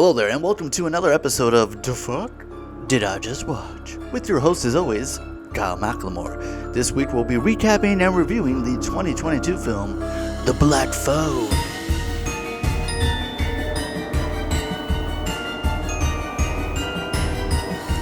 Hello there, and welcome to another episode of Dafuq Did I Just Watch? With your host, as always, Kyle McLemore. This week we'll be recapping and reviewing the 2022 film, The Black Phone.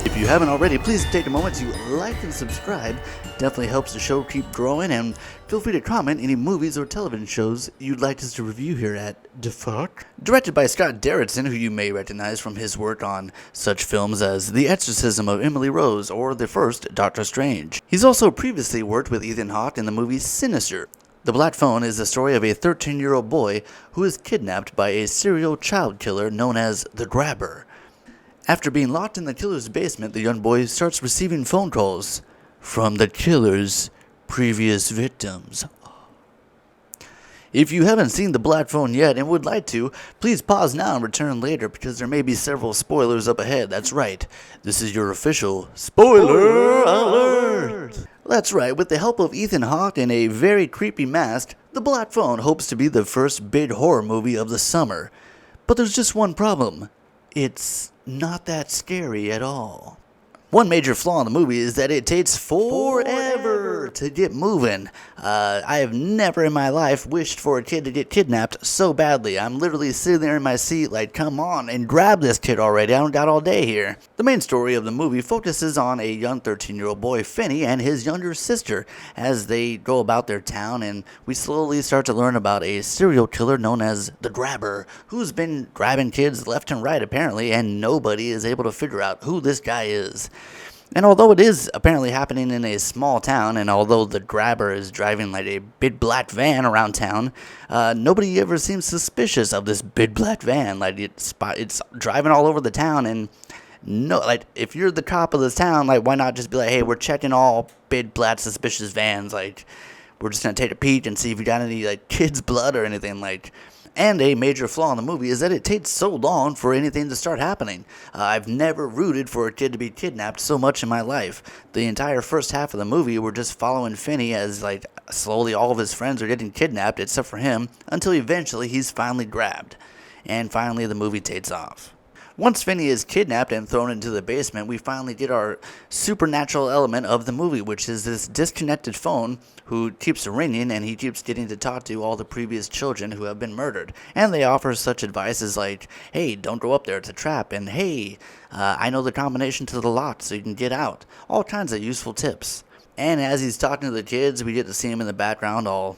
If you haven't already, please take a moment to like and subscribe. Definitely helps the show keep growing, and feel free to comment any movies or television shows you'd like us to review here at Dafuq. Directed by Scott Derrickson, who you may recognize from his work on such films as The Exorcism of Emily Rose or the first Doctor Strange. He's also previously worked with Ethan Hawke in the movie Sinister. The Black Phone is the story of a 13-year-old boy who is kidnapped by a serial child killer known as the Grabber. After being locked in the killer's basement, the young boy starts receiving phone calls from the killer's previous victims. If you haven't seen The Black Phone yet and would like to, please pause now and return later because there may be several spoilers up ahead. That's right, this is your official spoiler alert! That's right, with the help of Ethan Hawke in a very creepy mask, The Black Phone hopes to be the first big horror movie of the summer. But there's just one problem. It's not that scary at all. One major flaw in the movie is that it takes forever to get moving. I have never in my life wished for a kid to get kidnapped so badly. I'm literally sitting there in my seat like, come on and grab this kid already. I don't got all day here. The main story of the movie focuses on a young 13-year-old boy, Finney, and his younger sister as they go about their town, and we slowly start to learn about a serial killer known as the Grabber, who's been grabbing kids left and right apparently, and nobody is able to figure out who this guy is. And although it is apparently happening in a small town, and although the Grabber is driving like a big black van around town, nobody ever seems suspicious of this big black van. Like it's driving all over the town, and no, like if you're the cop of this town, like why not just be like, hey, we're checking all big black suspicious vans. Like we're just gonna take a peek and see if you got any like kids' blood or anything like. And a major flaw in the movie is that it takes so long for anything to start happening. I've never rooted for a kid to be kidnapped so much in my life. The entire first half of the movie, we're just following Finney as like slowly all of his friends are getting kidnapped except for him, until eventually he's finally grabbed. And finally the movie takes off. Once Finney is kidnapped and thrown into the basement, we finally get our supernatural element of the movie, which is this disconnected phone who keeps ringing, and he keeps getting to talk to all the previous children who have been murdered. And they offer such advice as like, hey, don't go up there, it's a trap, and hey, I know the combination to the lock so you can get out. All kinds of useful tips. And as he's talking to the kids, we get to see him in the background all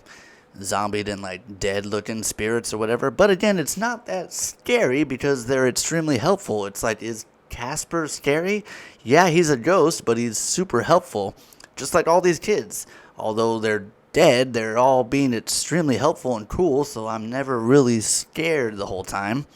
zombied and like dead looking spirits or whatever. But again, it's not that scary because they're extremely helpful. It's like, is Casper scary? Yeah, he's a ghost, but he's super helpful. Just like all these kids. Although they're dead, they're all being extremely helpful and cool, so I'm never really scared the whole time.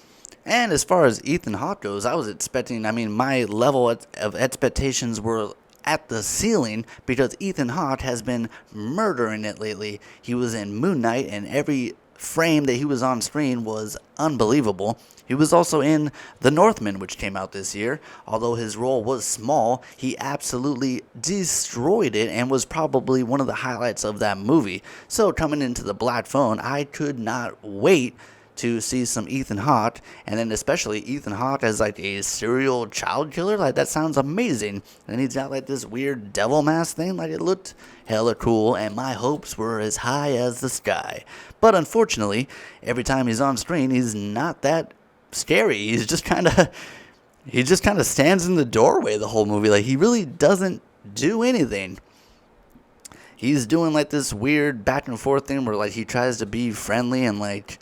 And as far as Ethan Hawke goes, I was expecting, my level of expectations were at the ceiling because Ethan Hawke has been murdering it lately. He was in Moon Knight, and every frame that he was on screen was unbelievable. He was also in The Northman, which came out this year. Although his role was small, he absolutely destroyed it and was probably one of the highlights of that movie. So coming into The Black Phone, I could not wait to see some Ethan Hawke, and then especially Ethan Hawke as like a serial child killer. Like that sounds amazing. And he's got like this weird devil mask thing. Like it looked hella cool, and my hopes were as high as the sky. But unfortunately, every time he's on screen, he's not that scary. He just kind of stands in the doorway the whole movie. Like he really doesn't do anything. He's doing like this weird back and forth thing where like he tries to be friendly and like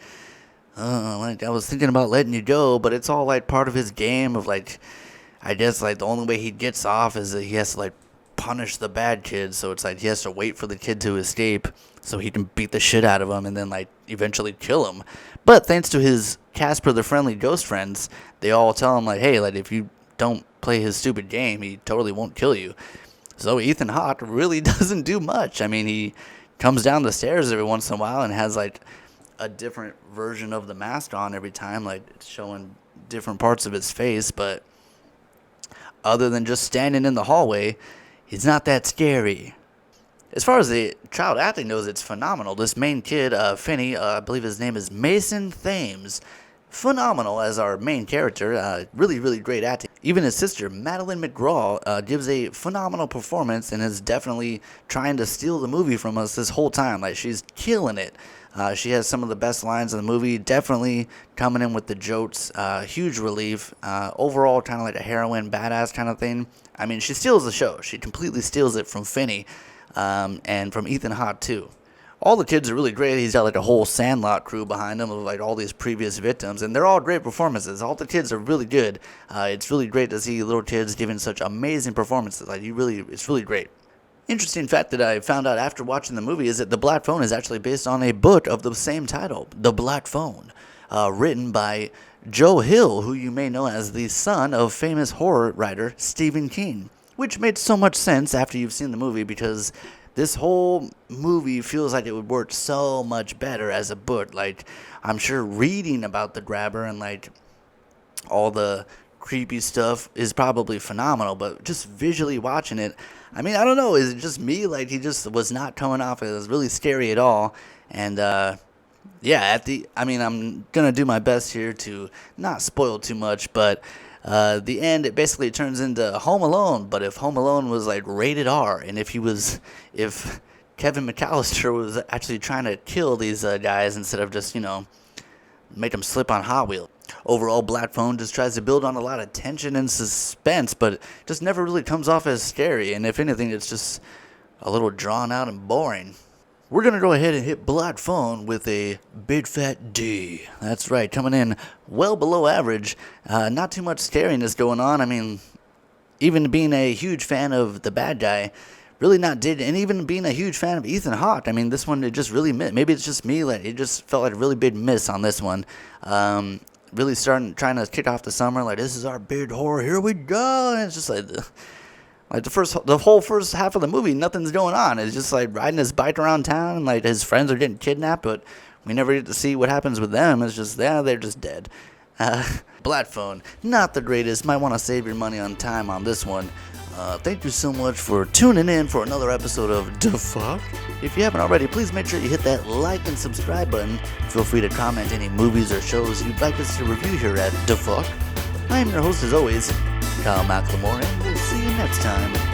I was thinking about letting you go, but it's all like part of his game of like, I guess like the only way he gets off is that he has to like punish the bad kid, so it's like he has to wait for the kid to escape so he can beat the shit out of him and then like eventually kill him. But thanks to his Casper the Friendly Ghost friends, they all tell him like, hey, like if you don't play his stupid game, he totally won't kill you. So Ethan Hawke really doesn't do much. He comes down the stairs every once in a while and has like a different version of the mask on every time, like it's showing different parts of his face, but other than just standing in the hallway, he's not that scary. As far as the child acting goes, it's phenomenal. This main kid, Finney, I believe his name is Mason Thames, phenomenal as our main character. Really, really great acting. Even his sister, Madeline McGraw, gives a phenomenal performance and is definitely trying to steal the movie from us this whole time. Like, she's killing it. She has some of the best lines in the movie, definitely coming in with the jokes. Huge relief. Overall, kind of like a heroine, badass kind of thing. I mean, she steals the show. She completely steals it from Finney and from Ethan Hawke, too. All the kids are really great. He's got like a whole Sandlot crew behind him of like all these previous victims, and they're all great performances. All the kids are really good. It's really great to see little kids giving such amazing performances. Like, it's really great. Interesting fact that I found out after watching the movie is that The Black Phone is actually based on a book of the same title, The Black Phone, written by Joe Hill, who you may know as the son of famous horror writer Stephen King, which made so much sense after you've seen the movie, because this whole movie feels like it would work so much better as a book. Like, I'm sure reading about the grabber and like all the creepy stuff is probably phenomenal, but just visually watching it, I mean, I don't know, is it just me? Like, he just was not coming off as really scary at all. And yeah, I'm gonna do my best here to not spoil too much, but the end, it basically turns into Home Alone, but if Home Alone was like rated R, and if Kevin McAllister was actually trying to kill these guys instead of just, make them slip on Hot Wheels. Overall, Black Phone just tries to build on a lot of tension and suspense, but just never really comes off as scary, and if anything, it's just a little drawn out and boring. We're going to go ahead and hit Black Phone with a big fat D. That's right, coming in well below average. Not too much scariness going on. I mean, even being a huge fan of the bad guy, really not did, and even being a huge fan of Ethan Hawke, I mean, this one, it just really missed. Maybe it's just me, like, it just felt like a really big miss on this one. Really trying to kick off the summer, like, this is our big horror, here we go, and it's just like the whole first half of the movie, nothing's going on. It's just like riding his bike around town, and like his friends are getting kidnapped, but we never get to see what happens with them. It's just, they're just dead. Black Phone, not the greatest. Might want to save your money on time on this one. Thank you so much for tuning in for another episode of Dafuq. If you haven't already, please make sure you hit that like and subscribe button. Feel free to comment any movies or shows you'd like us to review here at Dafuq. I am your host as always, Kyle McLemore, and we'll see you next time.